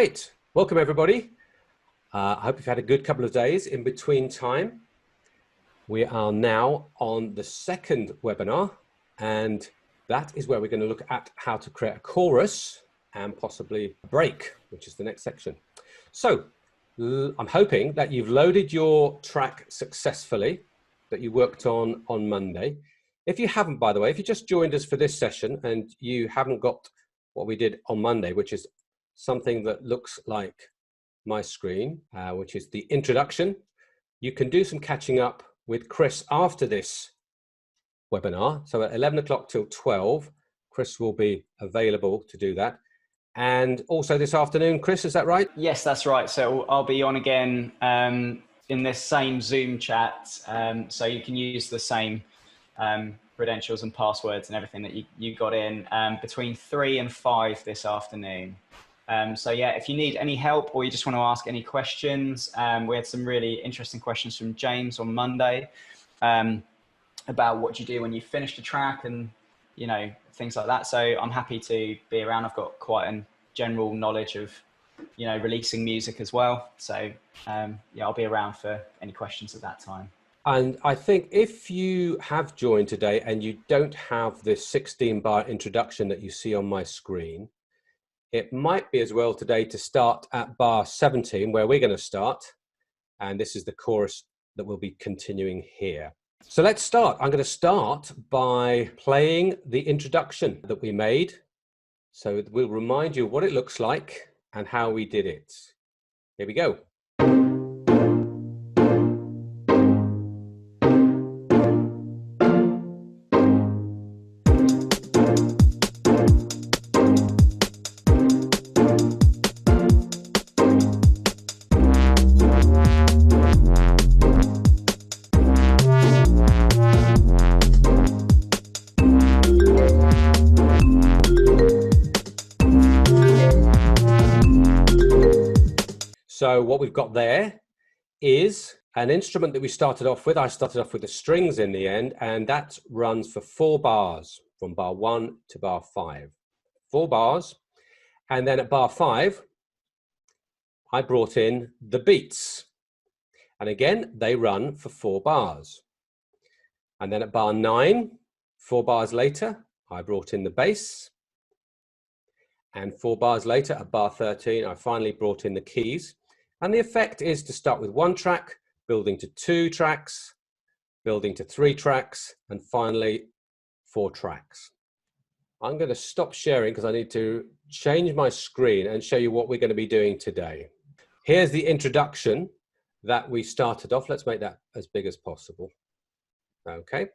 Great. Welcome, everybody. I hope you've had a good couple of days in between time. We are now on the second webinar, and that is where we're going to look at how to create a chorus and possibly a break, which is the next section. So I'm hoping that you've loaded your track successfully that you worked on Monday. If you haven't, by the way, if you just joined us for this session and you haven't got what we did on Monday, which is something that looks like my screen, which is the introduction, you can do some catching up with Chris after this webinar. So at 11 o'clock till 12, Chris will be available to do that. And also this afternoon, Chris, is that right? Yes, that's right. So I'll be on again in this same Zoom chat. So you can use the same credentials and passwords and everything that you got in between 3 and 5 this afternoon. So yeah, if you need any help or you just want to ask any questions, we had some really interesting questions from James on Monday about what you do when you finish the track and, you know, things like that. So I'm happy to be around. I've got quite a general knowledge of, you know, releasing music as well. So yeah, I'll be around for any questions at that time. And I think if you have joined today and you don't have this 16-bar introduction that you see on my screen, it might be as well today to start at bar 17, where we're going to start. And this is the chorus that we'll be continuing here. So let's start. I'm going to start by playing the introduction that we made. So we'll remind you what it looks like and how we did it. Here we go. So what we've got there is an instrument that we started off with. I started off with the strings in the end, and that runs for 4 bars, from bar 1 to bar 5. 4 bars. And then at bar 5, I brought in the beats. And again, they run for 4 bars. And then at bar 9, 4 bars later, I brought in the bass. And 4 bars later, at bar 13, I finally brought in the keys. And the effect is to start with 1 track, building to 2 tracks, building to 3 tracks, and finally 4 tracks. I'm going to stop sharing because I need to change my screen and show you what we're going to be doing today. Here's the introduction that we started off. Let's make that as big as possible. Okay,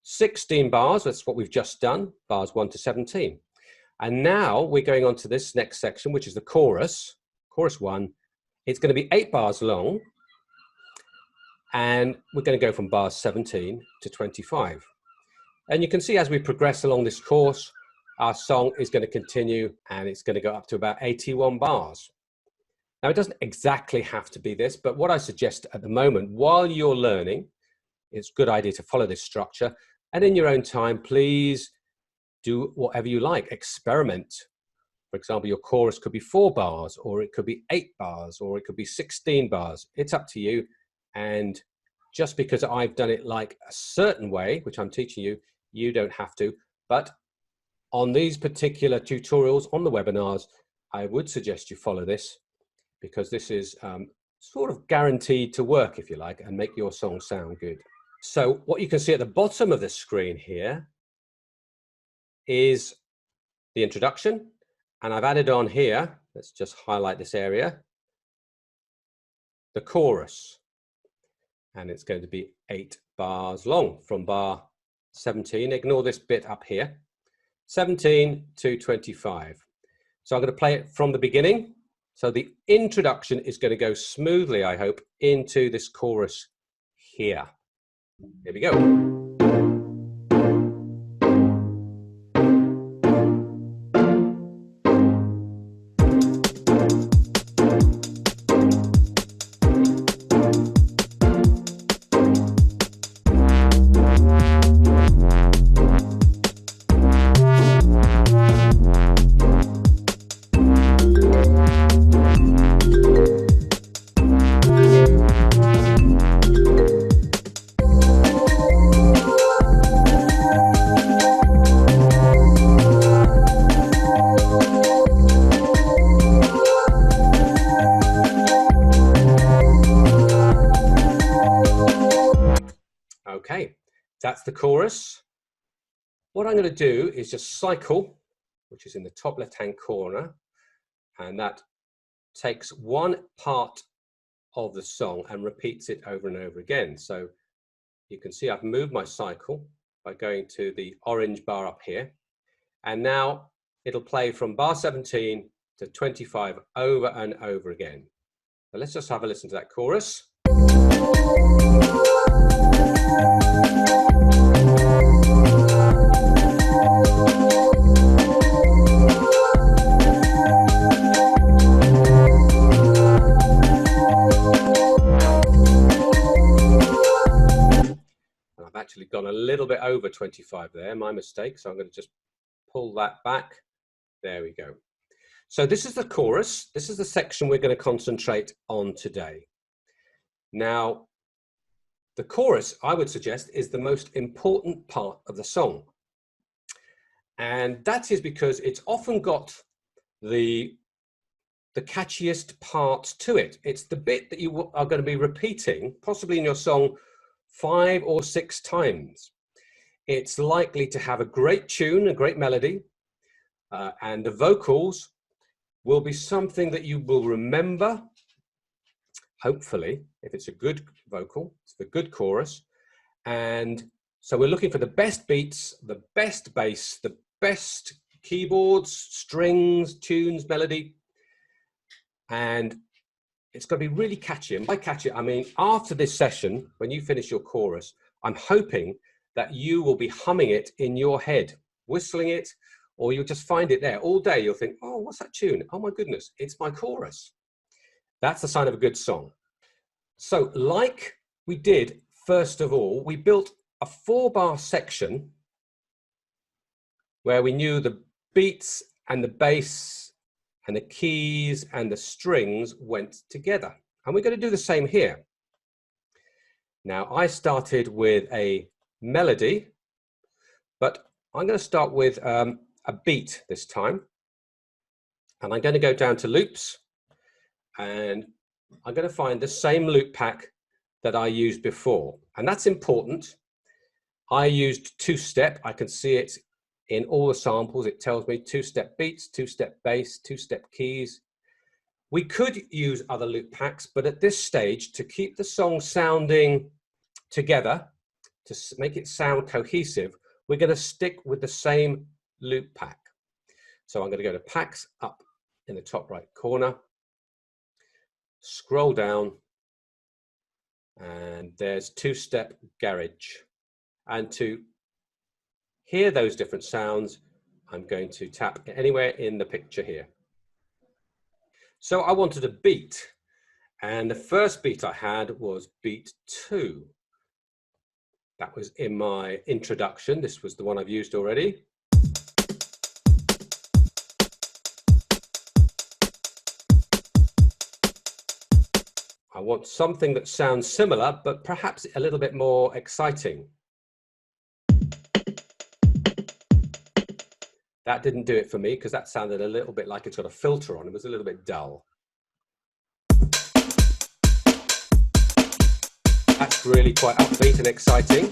16 bars, that's what we've just done, bars 1 to 17. And now we're going on to this next section, which is the chorus, chorus 1. It's going to be 8 bars long, and we're going to go from bars 17 to 25. And you can see as we progress along this course, our song is going to continue, and it's going to go up to about 81 bars. Now, it doesn't exactly have to be this, but what I suggest at the moment, while you're learning, it's a good idea to follow this structure. And in your own time, please do whatever you like, experiment. For example, your chorus could be 4 bars, or it could be 8 bars, or it could be 16 bars. It's up to you. And just because I've done it like a certain way, which I'm teaching you, you don't have to. But on these particular tutorials, on the webinars, I would suggest you follow this, because this is sort of guaranteed to work, if you like, and make your song sound good. So what you can see at the bottom of the screen here is the introduction. And I've added on here, let's just highlight this area, the chorus. And it's going to be 8 bars long from bar 17. Ignore this bit up here, 17 to 25. So I'm going to play it from the beginning. So the introduction is going to go smoothly, I hope, into this chorus here. Here we go. That's the chorus. What I'm going to do is just cycle, which is in the top left-hand corner, and that takes one part of the song and repeats it over and over again. So you can see I've moved my cycle by going to the orange bar up here, and now it'll play from bar 17 to 25 over and over again. So let's just have a listen to that chorus. And I've actually gone a little bit over 25 there, my mistake. So I'm going to just pull that back. There we go. So this is the chorus. This is the section we're going to concentrate on today. Now, the chorus, I would suggest, is the most important part of the song. And that is because it's often got the catchiest part to it. It's the bit that you are going to be repeating, possibly in your song, 5 or 6 times. It's likely to have a great tune, a great melody, and the vocals will be something that you will remember, hopefully, if it's a good vocal, it's a good chorus. And so we're looking for the best beats, the best bass, the best keyboards, strings, tunes, melody, and it's got to be really catchy. And by catchy, I mean, after this session, when you finish your chorus, I'm hoping that you will be humming it in your head, whistling it, or you'll just find it there all day. You'll think, oh, what's that tune? Oh my goodness, it's my chorus. That's the sign of a good song. So like we did, first of all, we built a 4-bar section where we knew the beats and the bass and the keys and the strings went together. And we're going to do the same here. Now, I started with a melody, but I'm going to start with a beat this time. And I'm going to go down to loops, and I'm going to find the same loop pack that I used before. And that's important. I used 2-step. I can see it in all the samples. It tells me 2-step beats, 2-step bass, 2-step keys. We could use other loop packs, but at this stage, to keep the song sounding together, to make it sound cohesive, we're going to stick with the same loop pack. So I'm going to go to packs up in the top right corner, scroll down, and there's 2-step garage. And to hear those different sounds, I'm going to tap anywhere in the picture here. So I wanted a beat, and the first beat I had was beat 2. That was in my introduction. This was the one I've used already. I want something that sounds similar, but perhaps a little bit more exciting. That didn't do it for me because that sounded a little bit like it's got a filter on. It was a little bit dull. That's really quite upbeat and exciting.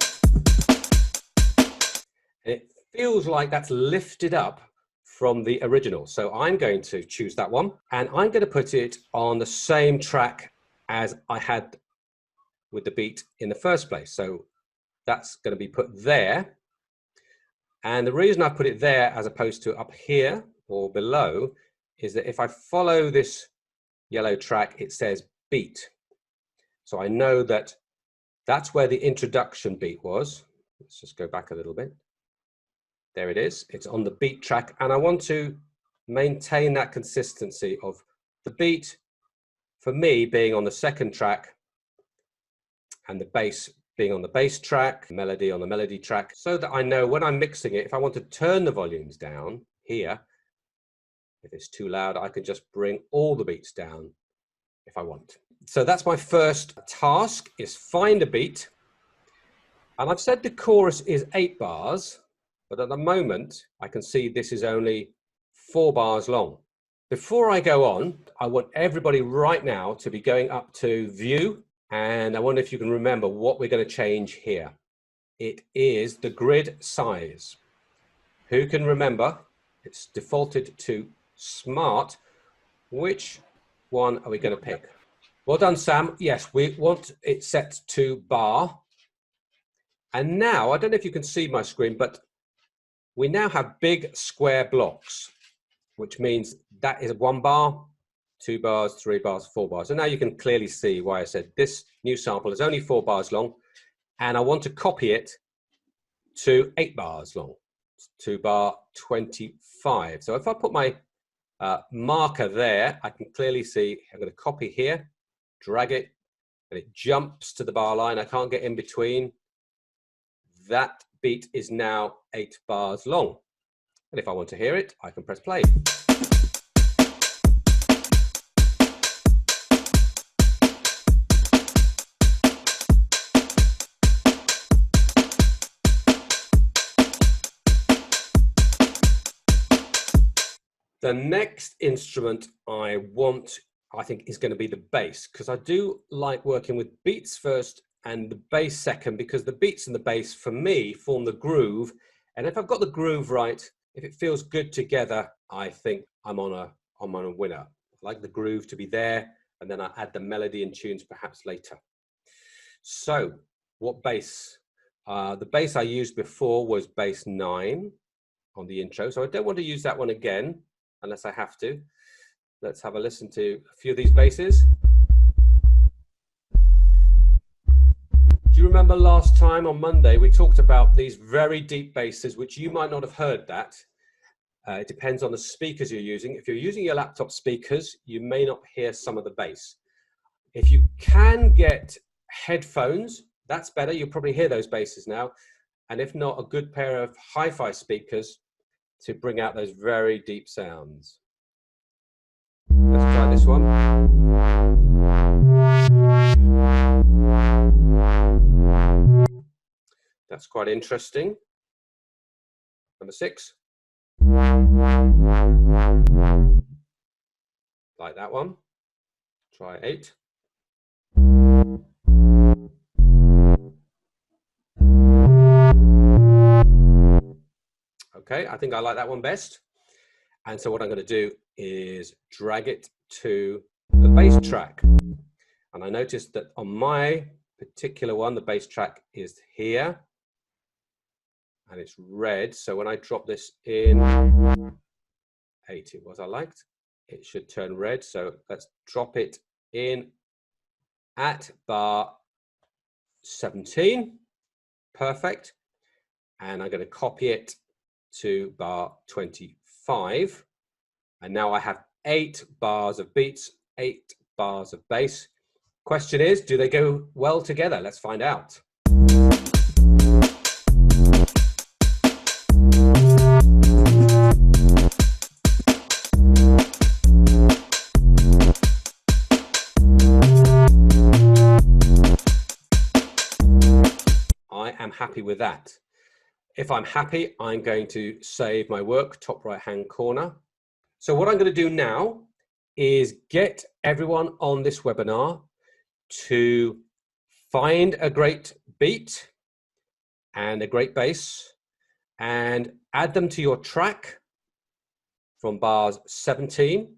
And it feels like that's lifted up from the original. So I'm going to choose that one, and I'm going to put it on the same track as I had with the beat in the first place. So that's going to be put there. And the reason I put it there as opposed to up here or below is that if I follow this yellow track, it says beat. So I know that that's where the introduction beat was. Let's just go back a little bit. There it is. It's on the beat track. And I want to maintain that consistency of the beat, for me, being on the second track and the bass being on the bass track, melody on the melody track, so that I know when I'm mixing it, if I want to turn the volumes down here, if it's too loud, I can just bring all the beats down if I want. So that's my first task, is find a beat. And I've said the chorus is 8 bars, but at the moment, I can see this is only 4 bars long. Before I go on, I want everybody right now to be going up to view, and I wonder if you can remember what we're going to change here. it is the grid size. Who can remember? It's defaulted to smart. Which one are we going to pick? Well done, Sam. Yes, we want it set to bar. And now, I don't know if you can see my screen, but we now have big square blocks, which means that is 1 bar, 2 bars, 3 bars, 4 bars. And now you can clearly see why I said this new sample is only 4 bars long, and I want to copy it to 8 bars long, to bar 25. So if I put my marker there, I can clearly see I'm going to copy here, drag it, and it jumps to the bar line. I can't get in between. That beat is now 8 bars long. And if I want to hear it, I can press play. The next instrument I think is going to be the bass, because I do like working with beats first and the bass second, because the beats and the bass for me form the groove. And if I've got the groove right, if it feels good together, I think I'm on a winner. I like the groove to be there, and then I add the melody and tunes perhaps later. So what bass? The bass I used before was bass 9 on the intro, so I don't want to use that one again unless I have to. Let's have a listen to a few of these basses. Do you remember last time on Monday we talked about these very deep basses, which you might not have heard that. It depends on the speakers you're using. If you're using your laptop speakers, you may not hear some of the bass. If you can get headphones, that's better. You'll probably hear those basses now. And if not, a good pair of hi-fi speakers to bring out those very deep sounds. Let's try this one. That's quite interesting. Number 6. Like that one. Try 8. Okay, I think I like that one best. And so what I'm going to do is drag it to the bass track. And I noticed that on my particular one, the bass track is here. And it's red. So when I drop this in, 8 it was I liked, it should turn red. So let's drop it in at bar 17. Perfect. And I'm going to copy it to bar 25. And now I have 8 bars of beats, 8 bars of bass. Question is, do they go well together? Let's find out. I am happy with that. If I'm happy, I'm going to save my work, top right-hand corner. So what I'm going to do now is get everyone on this webinar to find a great beat and a great bass and add them to your track from bars 17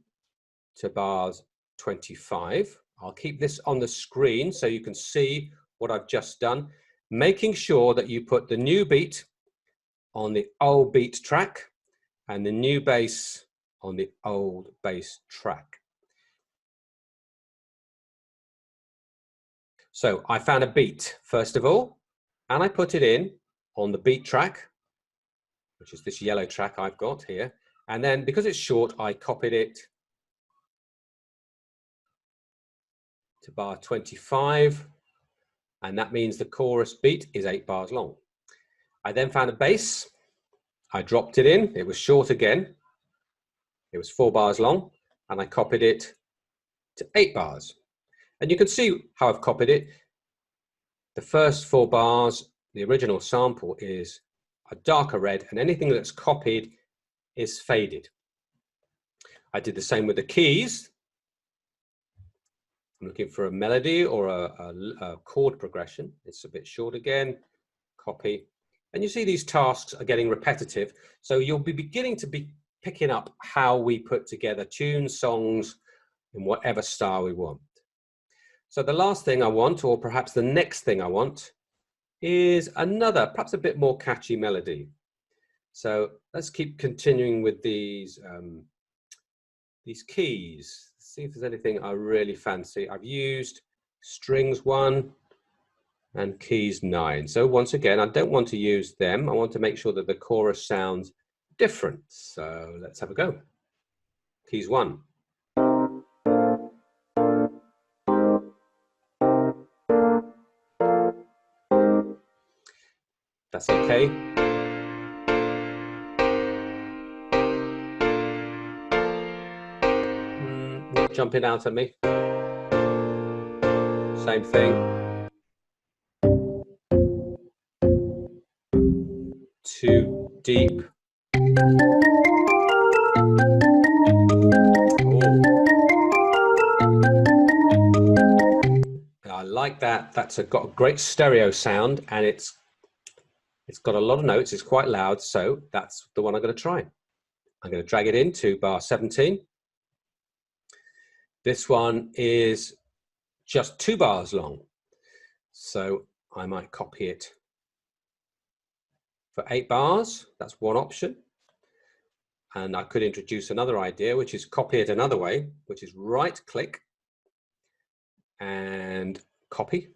to bars 25. I'll keep this on the screen so you can see what I've just done, making sure that you put the new beat on the old beat track and the new bass on the old bass track. So I found a beat, first of all, and I put it in on the beat track, which is this yellow track I've got here. And then because it's short, I copied it to bar 25. And that means the chorus beat is 8 bars long. I then found a bass. I dropped it in. It was short again. It was 4 bars long. And I copied it to 8 bars. And you can see how I've copied it. The first 4 bars, the original sample is a darker red, and anything that's copied is faded. I did the same with the keys. I'm looking for a melody or a chord progression. It's a bit short again. copy. And you see these tasks are getting repetitive. So you'll be beginning to be picking up how we put together tunes, songs, in whatever style we want. So the last thing I want, or perhaps the next thing I want, is another, perhaps a bit more catchy melody. So let's keep continuing with these keys. See if there's anything I really fancy. I've used strings 1 and keys 9. So once again, I don't want to use them. I want to make sure that the chorus sounds different. So let's have a go. Keys 1. That's okay. Not jumping out at me. Same thing. Too deep. I like that. That's got a great stereo sound, and it's got a lot of notes. It's quite loud, so that's the one I'm going to try. I'm going to drag it into bar 17. This one is just 2 bars long, so I might copy it for 8 bars. That's one option. And I could introduce another idea, which is copy it another way, which is right-click and copy.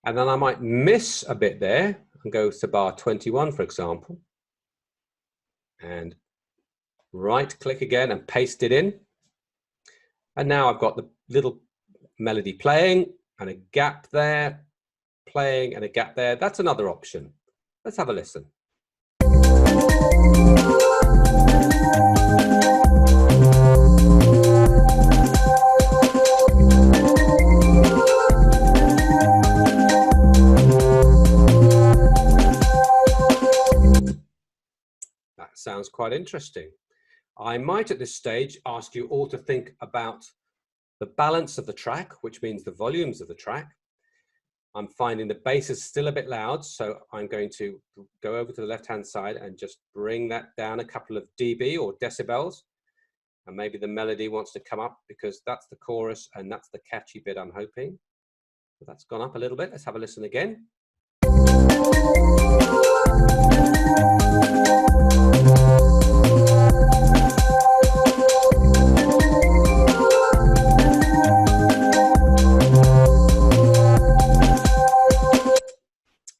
And then I might miss a bit there and go to bar 21, for example, and right-click again and paste it in. And now I've got the little melody playing and a gap there, playing and a gap there. That's another option. Let's have a listen. That sounds quite interesting. I might at this stage ask you all to think about the balance of the track, which means the volumes of the track. I'm finding the bass is still a bit loud, so I'm going to go over to the left-hand side and just bring that down a couple of dB or decibels. And maybe the melody wants to come up because that's the chorus and that's the catchy bit I'm hoping. So that's gone up a little bit. Let's have a listen again.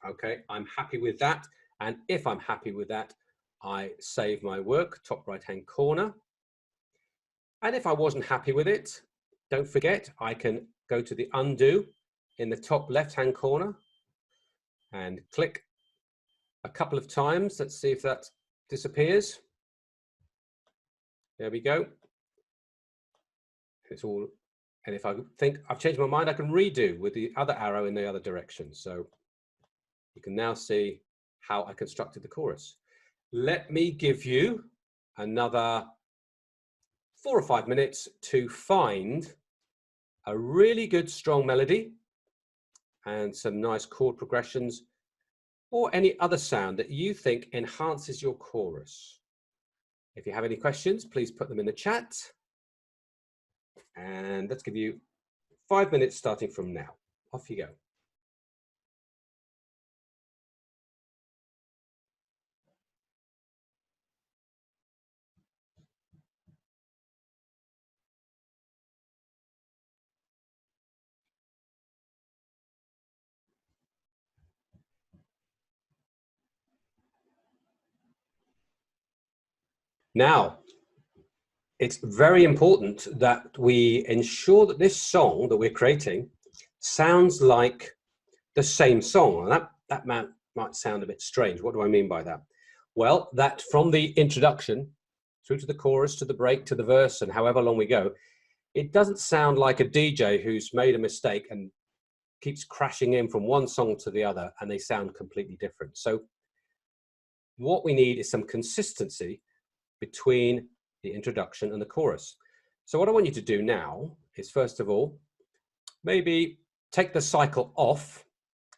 Okay, I'm happy with that. And if I'm happy with that, I save my work, top right-hand corner. And if I wasn't happy with it, don't forget, I can go to the undo in the top left-hand corner and click a couple of times. Let's see if that disappears. There we go. It's all, and if I think I've changed my mind, I can redo with the other arrow in the other direction. So you can now see how I constructed the chorus. Let me give you another 4 or 5 minutes to find a really good strong melody and some nice chord progressions or any other sound that you think enhances your chorus. If you have any questions, please put them in the chat. And let's give you 5 minutes starting from now. Off you go. Now, it's very important that we ensure that this song that we're creating sounds like the same song. And that might sound a bit strange. What do I mean by that? Well, that from the introduction through to the chorus, to the break, to the verse, and however long we go, it doesn't sound like a DJ who's made a mistake and keeps crashing in from one song to the other, and they sound completely different. So what we need is some consistency between the introduction and the chorus. So what I want you to do now is, first of all, maybe take the cycle off,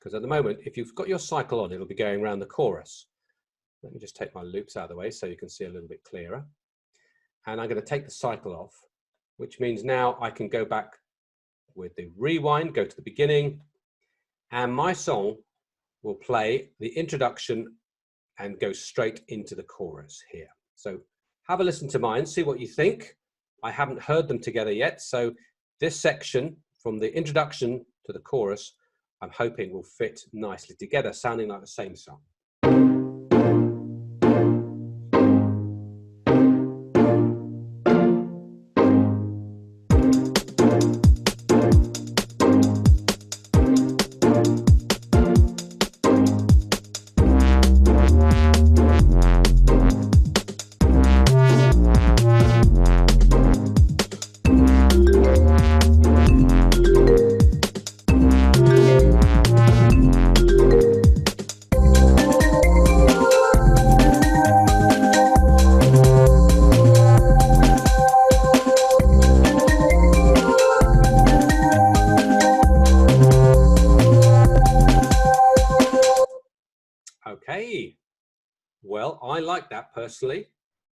Because at the moment, if you've got your cycle on, it'll be going around the chorus. Let me just take my loops out of the way so you can see a little bit clearer. And I'm going to take the cycle off, which means now I can go back with the rewind, go to the beginning, and my song will play the introduction and go straight into the chorus here. So have a listen to mine, see what you think. I haven't heard them together yet, so this section from the introduction to the chorus, I'm hoping will fit nicely together, sounding like the same song. Okay, well, I like that personally.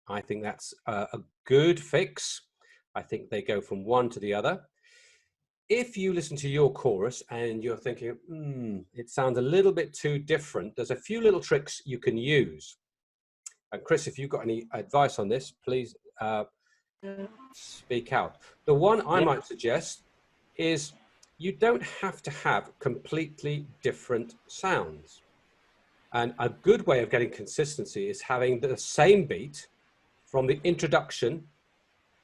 I think that's a good fix. I think they go from one to the other. If you listen to your chorus and you're thinking, it sounds a little bit too different, there's a few little tricks you can use. And Chris, if you've got any advice on this, please speak out. The one I might suggest is you don't have to have completely different sounds. And a good way of getting consistency is having the same beat from the introduction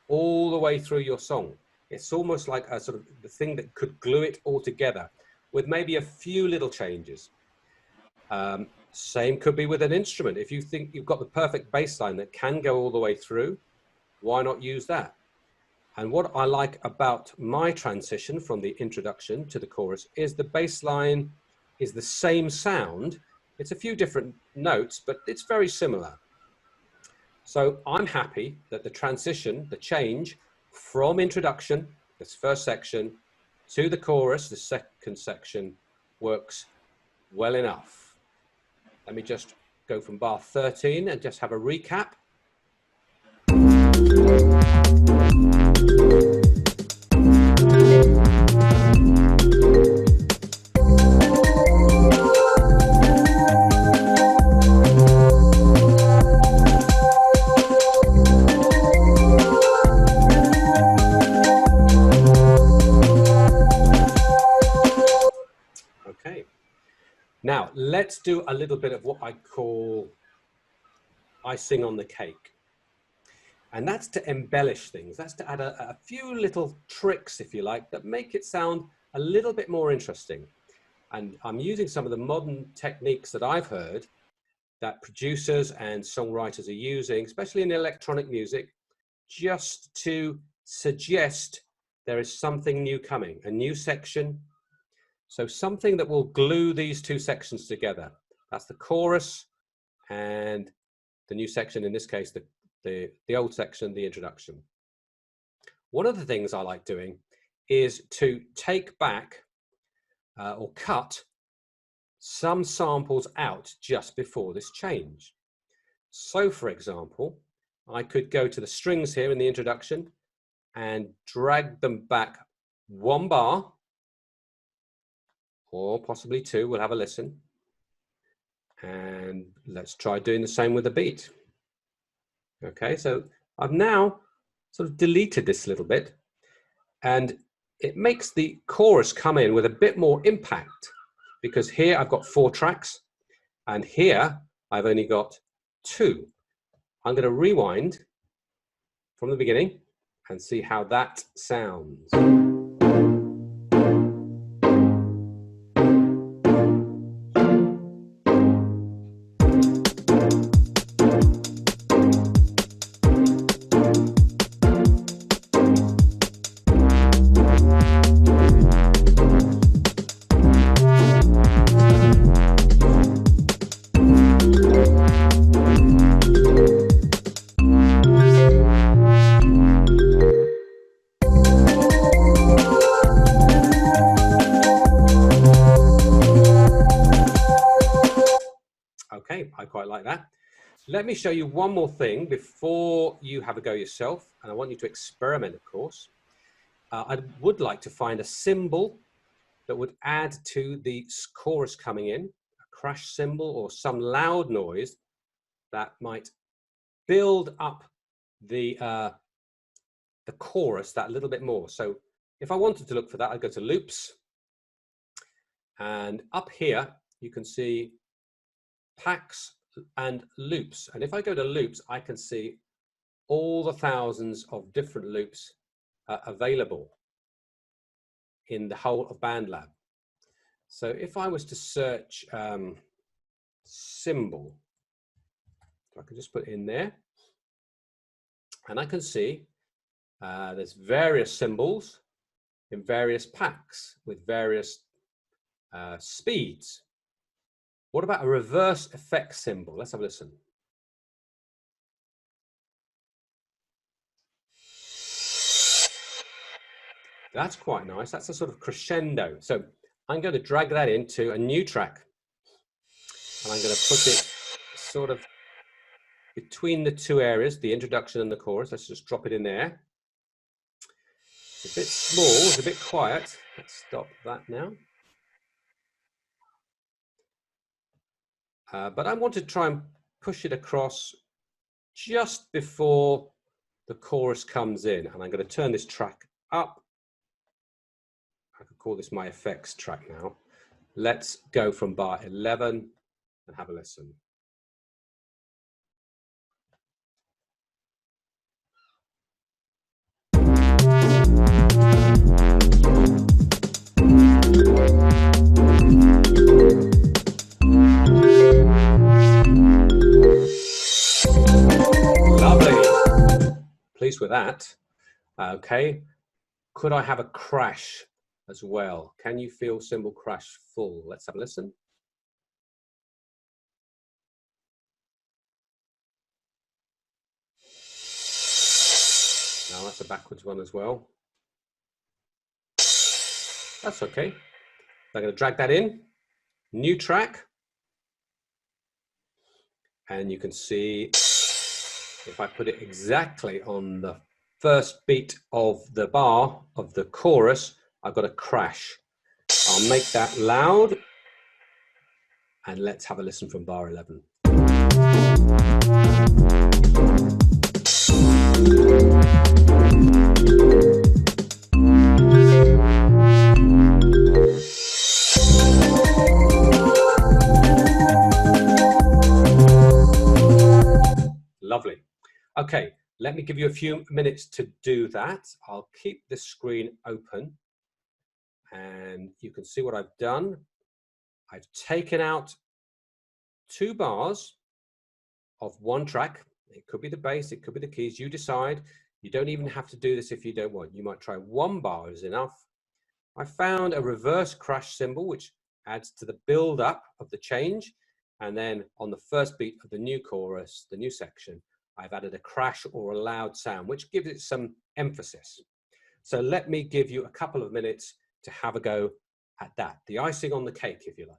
all the way through your song. It's almost like a sort of the thing that could glue it all together with maybe a few little changes. Same could be with an instrument. If you think you've got the perfect bass line that can go all the way through, why not use that? And what I like about my transition from the introduction to the chorus is the bass line is the same sound. It's a few different notes, but it's very similar. So I'm happy that the transition, the change from introduction, this first section, to the chorus, the second section, works well enough. Let me just go from bar 13 and just have a recap. Now, let's do a little bit of what I call icing on the cake. And that's to embellish things. That's to add a few little tricks, if you like, that make it sound a little bit more interesting. And I'm using some of the modern techniques that I've heard that producers and songwriters are using, especially in electronic music, just to suggest there is something new coming, a new section. So something that will glue these two sections together. That's the chorus and the new section, in this case, the old section, the introduction. One of the things I like doing is to take back or cut some samples out just before this change. So for example, I could go to the strings here in the introduction and drag them back one bar, or possibly two. We'll have a listen. And let's try doing the same with the beat. Okay, so I've now sort of deleted this little bit, and it makes the chorus come in with a bit more impact, because here I've got 4 tracks, and here I've only got 2. I'm going to rewind from the beginning and see how that sounds. I quite like that. Let me show you one more thing before you have a go yourself, and I want you to experiment, of course. I would like to find a symbol that would add to the chorus coming in, a crash cymbal or some loud noise that might build up the chorus that little bit more. So if I wanted to look for that, I'd go to loops, and up here you can see packs and loops. And if I go to loops, I can see all the thousands of different loops available in the whole of BandLab. So if I was to search symbol, I can just put it in there, and I can see there's various symbols in various packs with various speeds. What about a reverse effect symbol? Let's have a listen. That's quite nice. That's a sort of crescendo. So I'm going to drag that into a new track, and I'm going to put it sort of between the two areas, the introduction and the chorus. Let's just drop it in there. It's a bit small, it's a bit quiet. Let's stop that now. But I want to try and push it across just before the chorus comes in, and I'm going to turn this track up. I could call this my effects track now. Let's go from bar 11 and have a listen. Lovely. Pleased with that. Okay. Could I have a crash as well? Can you feel cymbal crash full? Let's have a listen. Now that's a backwards one as well. That's okay. I'm going to drag that in. New track. And you can see if I put it exactly on the first beat of the bar of the chorus, I've got a crash. I'll make that loud, and let's have a listen from bar 11. Lovely. Okay, let me give you a few minutes to do that. I'll keep the screen open, and you can see what I've done. I've taken out 2 bars of one track. It could be the bass, it could be the keys, you decide. You don't even have to do this if you don't want. You might try 1 bar is enough. I found a reverse crash cymbal, which adds to the build up of the change. And then on the first beat of the new chorus, the new section, I've added a crash or a loud sound, which gives it some emphasis. So let me give you a couple of minutes to have a go at that. The icing on the cake, if you like.